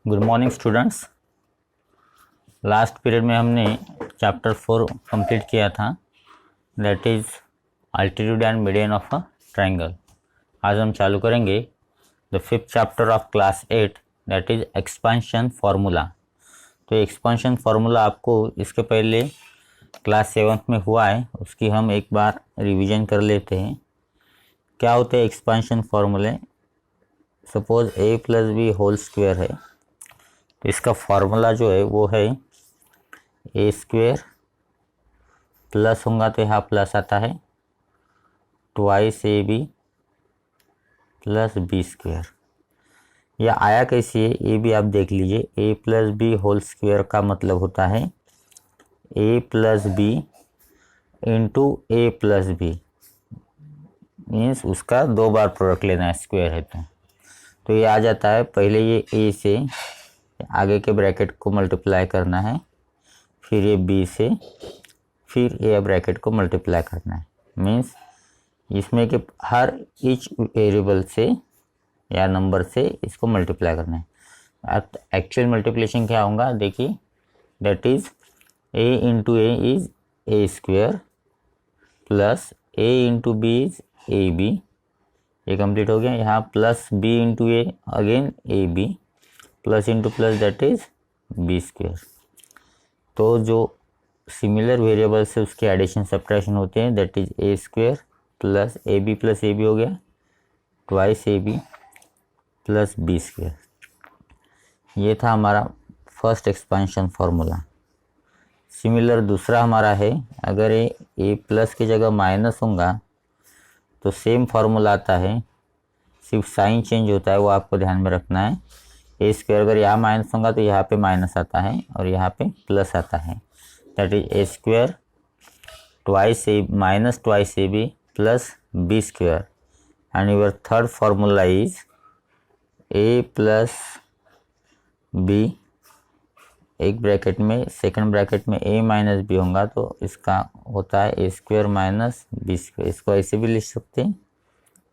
Good morning students. Last period में हमने chapter 4 complete किया था, that is altitude and median of a triangle. आज हम चालू करेंगे the fifth chapter of class 8, that is expansion formula. तो एक्सपेंशन फार्मूला आपको इसके पहले क्लास 7 में हुआ है, उसकी हम एक बार रिवीजन कर लेते हैं। क्या होते हैं expansion formula? Suppose a plus B whole square है, तो इसका फार्मूला जो है वो है ए स्क्वायर प्लस होगा तो यहाँ प्लस आता है twice A B plus B square. यह आया कैसी है ये भी आप देख लीजिए। A plus B whole square का मतलब होता है A plus B into A plus B, means उसका दो बार प्रोडक्ट लेना है, स्क्वायर है तो ये आ जाता है। पहले ये ए से आगे के ब्रैकेट को मल्टीप्लाई करना है, फिर ये बी से, फिर ये ब्रैकेट को मल्टीप्लाई करना है। मीन्स इसमें कि हर ईच वेरिएबल से या नंबर से इसको मल्टीप्लाई करना है। अब एक्चुअल मल्टीप्लिकेशन क्या होगा देखिए, that is A into A is A square plus A into B is A B. ये कंप्लीट हो गया। यहाँ plus B into A again A B plus into plus that is B square. तो जो similar variable से उसके addition subtraction होते हैं, that is A square plus A B हो गया twice A B plus B square. ये था हमारा फर्स्ट एक्सपेंशन फार्मूला। सिमिलर दूसरा हमारा है, अगर ए प्लस की जगह माइनस होगा तो सेम फार्मूला आता है, सिर्फ साइन चेंज होता है, वो आपको ध्यान में रखना है। ए स्क्वायर अगर यहाँ माइनस होगा तो यहाँ पे माइनस आता है और यहाँ पे प्लस आता है, that is A square twice A minus twice A B plus B square. And your third formula is A plus B, एक ब्रैकेट में, सेकंड ब्रैकेट में ए माइनस बी होगा तो इसका होता है A square minus B square. इसको ऐसे भी लिख सकते हैं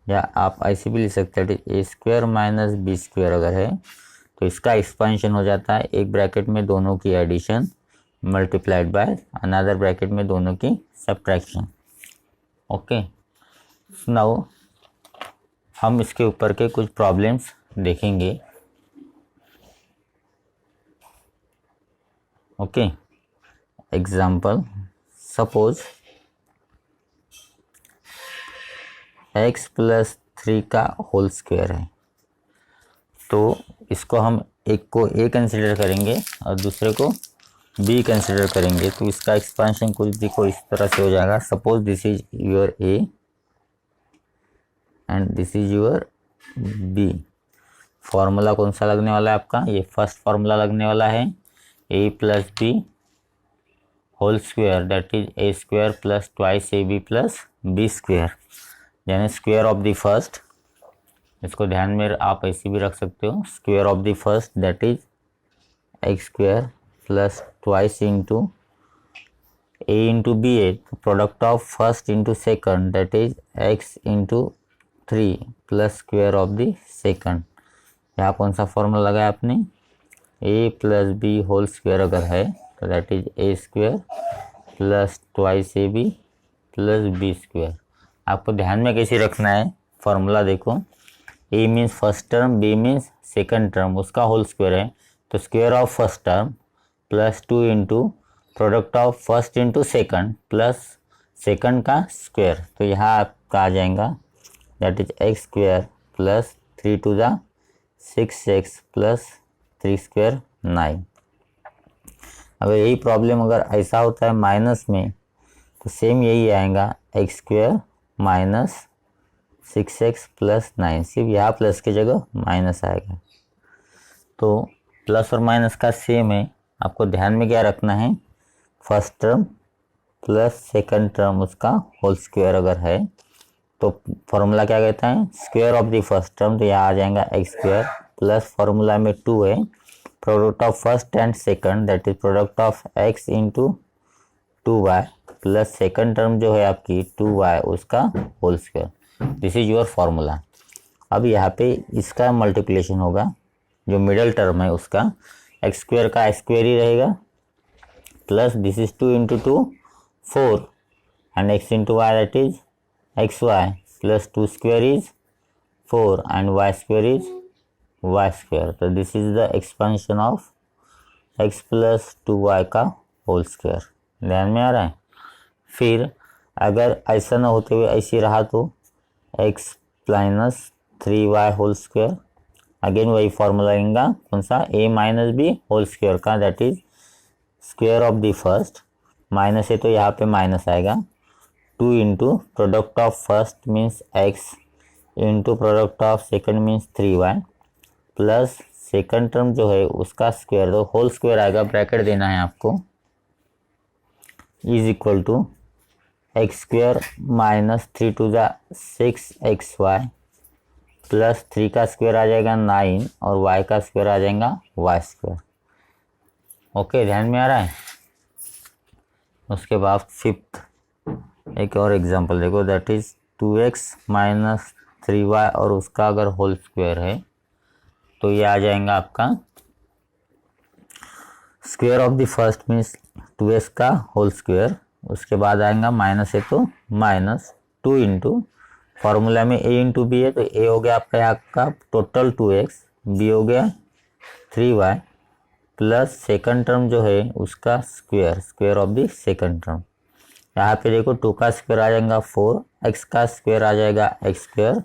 या आप ऐसे भी लिख सकते हैं, ए स्क्वायर माइनस बी स्क्वायर अगर है तो इसका एक्सपेंशन हो जाता है एक ब्रैकेट में दोनों की addition multiplied by another bracket में दोनों की सब्ट्रैक्शन। ओके, नाउ हम इसके ऊपर के कुछ प्रॉब्लम्स देखेंगे। Okay, example, suppose x plus 3 का होल स्क्वायर है, तो इसको हम एक को a कंसिडर करेंगे और दूसरे को b कंसिडर करेंगे, तो इसका एक्सपेंशन कुछ देखो इस तरह से हो जाएगा। Suppose this is your a and this is your b। Formula कौन सा लगने वाला है आपका? ये फर्स्ट फार्मूला लगने वाला है, a plus B whole square that is A square plus twice A B plus B square, यानी स्क्वायर ऑफ द फर्स्ट। इसको ध्यान में आप ऐसे भी रख सकते हो, square of the first that is x square plus twice into a into b है, product of first into second that is x into 3 plus square of the second. यहाँ कौन सा फॉर्मूला लगाया आपने? ए प्लस बी होल स्क्वायर अगर है तो that is A square plus twice A B plus B square. आपको ध्यान में कैसे रखना है फॉर्मूला देखो, a means first term, b means second term, उसका होल स्क्वायर है तो square of first term plus 2 into product of first into second plus second का स्क्वायर। तो यहाँ आपका आ जाएगा that is x square plus 3 to the 6x plus 3 square 9। अगर यही प्रॉब्लम अगर ऐसा होता है माइनस में तो सेम यही आएगा, x square minus 6x plus 9, सिर्फ यहाँ प्लस की जगह माइनस आएगा। तो प्लस और माइनस का सेम है, आपको ध्यान में क्या रखना है, first term plus second term उसका होल स्क्वायर अगर है तो फॉर्मूला क्या कहता है, square of the first term, तो यहाँ आ जाएगा एक्स स्क्वायर प्लस फॉर्मूला में 2 है, product of first and second that is product of x into 2y plus second term जो है आपकी 2y उसका whole square. This is your formula. अब यहाँ पे इसका मल्टीप्लिकेशन होगा, जो मिडल टर्म है उसका एक्स स्क्वायर का स्क्वायर ही रहेगा, plus this is 2 into 2 4 and x into Y that is x Y plus 2 square is 4 and y square is y square. तो this is the expansion of x plus 2y का whole square. ध्यान में आ रहा है। फिर अगर ऐसा ना होते हुए ऐसे रहा तो x minus 3y whole square, again वही फॉर्मूला आएगा कौन सा, a minus b whole square का, that is square of the first, minus है तो यहाँ पे माइनस आएगा, 2 into product of first means x into product of second means 3y plus second term जो है उसका स्क्वायर, तो होल स्क्वायर आएगा, ब्रैकेट देना है आपको, is equal to X square minus 3 to the 6xy plus 3 का स्क्वायर आ जाएगा 9 और y का स्क्वायर आ जाएगा y स्क्वायर। ओके, ध्यान में आ रहा है। उसके बाद फिफ्थ एक और एग्जांपल देखो, that is 2x minus 3y और उसका अगर होल स्क्वायर है तो ये आ जाएगा आपका square of the first means 2x का होल स्क्वायर, उसके बाद आएगा माइनस है तो माइनस 2 इंटू फॉर्मूला में a इंटू बी है तो a हो गया आपका यहाँ का टोटल 2x, b हो गया 3y प्लस सेकंड टर्म जो है उसका square, square of the second term. यहाँ पे देखो 2 का स्क्वायर आ जाएगा 4, x का स्क्वायर आ जाएगा x स्क्वायर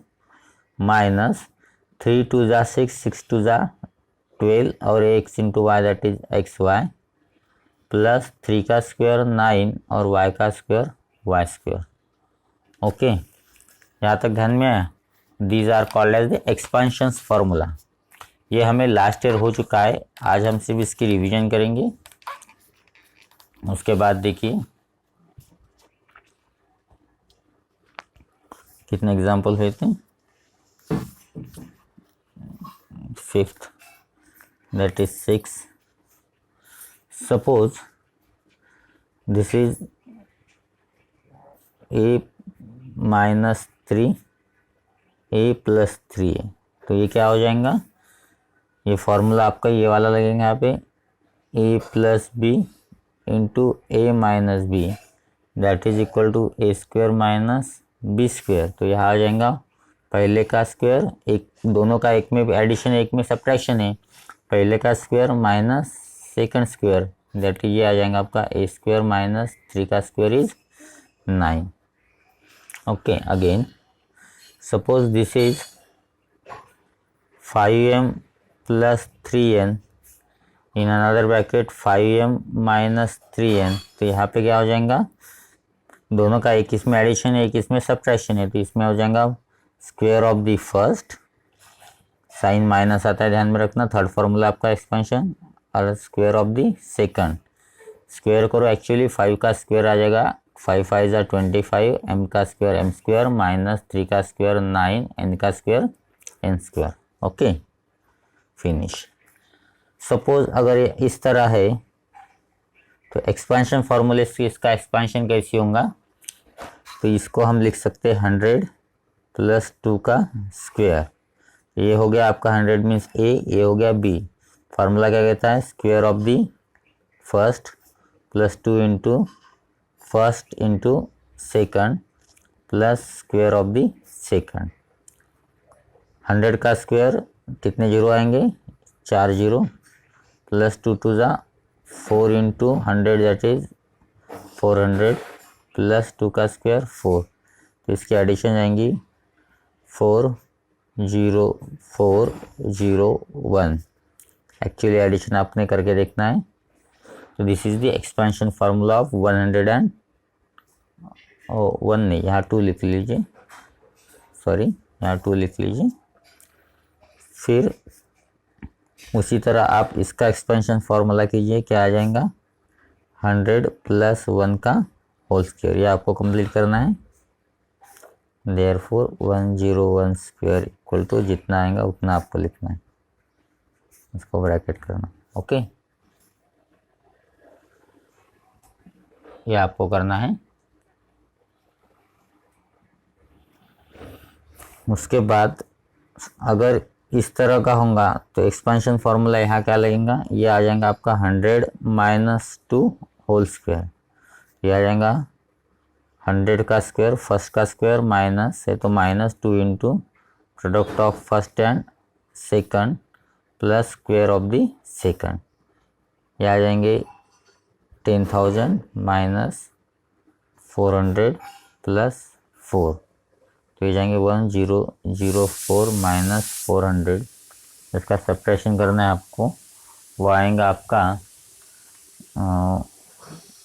माइनस 3 टू ज़ा 6, 6 टू ज़ा 12 और x into Y that is x Y plus 3 का स्क्वायर 9 और y का स्क्वायर y स्क्वायर। ओके, यहाँ तक ध्यान में आया। These are called as the expansions formula. ये हमें लास्ट ईयर हो चुका है, आज हम सिर्फ इसकी रिवीजन करेंगे। उसके बाद देखिए कितने एग्जाम्पल हुए थे। Fifth that is 6. Suppose this is a minus 3 a plus 3 है, तो ये क्या हो जाएगा, ये फॉर्मूला आपका ये वाला लगेगा यहाँ पे a plus B into A minus B that is equal to A square minus B square. तो यहाँ आ जाएगा पहले का स्क्वायर, एक दोनों का एक में एडिशन एक में सब्ट्रैक्शन है, पहले का square minus second square that ये आ जाएगा आपका ए स्क्वायर माइनस 3 का square is 9। Okay, again suppose this is 5m plus 3n in another bracket 5m minus 3n, तो यहाँ पे क्या हो जाएगा, दोनों का एक इसमें एडिशन है एक इसमें सब्ट्रैक्शन है, तो इसमें हो जाएगा square of the first, sign minus आता है ध्यान में रखना, थर्ड फॉर्मूला आपका एक्सपेंशन, और square of the second, square करो एक्चुअली 5 का स्क्वायर आ जाएगा 5 5 ज़ा 25, m का स्क्वायर m स्क्वायर माइनस 3 का स्क्वायर 9, n का square n square. Okay, finish. Suppose अगर ये इस तरह है तो एक्सपेंशन फॉर्मूले से इसका एक्सपेंशन कैसे होगा, तो इसको हम लिख सकते हैं 100 प्लस 2 का स्क्वायर, ये हो गया आपका 100 मीन्स ए, ये हो गया बी, फार्मूला क्या कहता है square of the first plus 2 into first into second plus square of the second. 100 का स्क्वायर कितने जीरो आएंगे, 4 जीरो, प्लस 2 टू ज़ा 4 इंटू 100 दैट इज 400 प्लस 2 का स्क्वायर 4, तो इसकी एडिशन आएंगी 4 0 4 0 1, एक्चुअली एडिशन आपने करके देखना है। तो this is the expansion formula of 100 and 1 नहीं, यहाँ 2 लिख लीजिए, सॉरी यहाँ 2 लिख लीजिए। फिर उसी तरह आप इसका एक्सपेंशन फार्मूला कीजिए, क्या आ जाएगा 100 प्लस 1 का होल स्क्वायर, ये आपको कंप्लीट करना है। देयरफॉर 101 स्क्वायर इक्वल टू जितना आएगा उतना आपको लिखना है, इसको ब्रैकेट करना। ओके, ये आपको करना है। उसके बाद अगर इस तरह का होगा तो एक्सपेंशन फार्मूला यहाँ क्या लगेगा, ये आ जाएगा आपका 100 माइनस 2 होल स्क्वायर। ये आ जाएगा 100 का स्क्वायर, फर्स्ट का स्क्वायर माइनस है तो minus 2 into product of first and second plus square of the second. ये आ जाएंगे 10,000 माइनस 400 प्लस 4, तो ये जाएंगे 1004 माइनस 400। इसका सब्ट्रैक्शन करना है आपको, वो आएगा आपका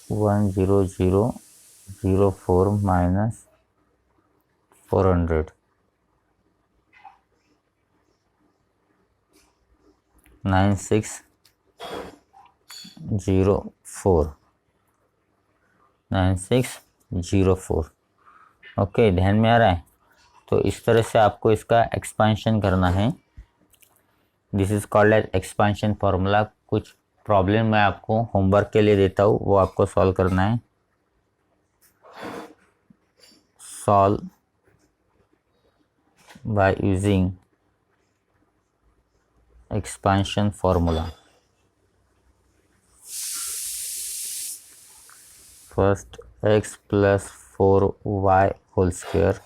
10004 माइनस 400, 9604। ओके, ध्यान में आ रहा है। तो इस तरह से आपको इसका एक्सपेंशन करना है। This is called as expansion formula. कुछ प्रॉब्लम मैं आपको होमवर्क के लिए देता हूँ, वो आपको सॉल्व करना है। Solve by using expansion formula. First x plus 4y whole square,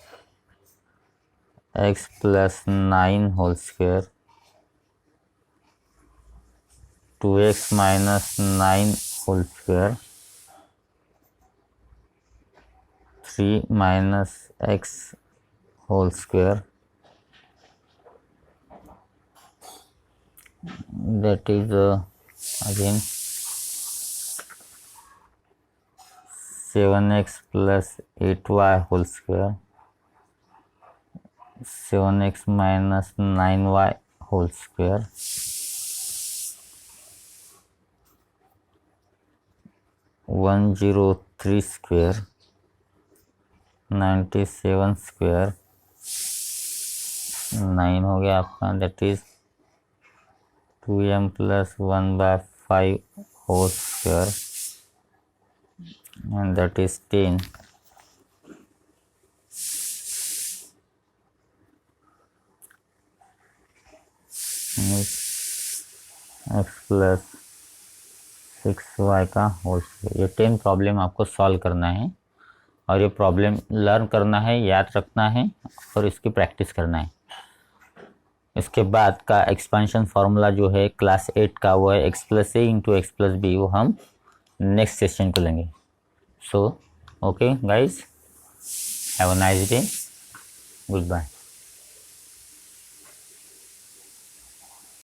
x plus 9 whole square, 2x minus 9 whole square, 3 minus x whole square, that is again 7x plus 8y whole square, 7x minus 9y whole square, 103 square, 97 square, 9 हो गया आपका, that is 2m plus 1/5 whole square, and that is 10. x plus 6y का whole square. ये 10 problem आपको solve करना है और ये प्रॉब्लम लर्न करना है, याद रखना है और इसकी प्रैक्टिस करना है। इसके बाद का एक्सपेंशन फार्मूला जो है क्लास 8 का, वो है x plus A into x plus B, वो हम नेक्स्ट सेशन को लेंगे। So, okay guys, have a nice day, goodbye.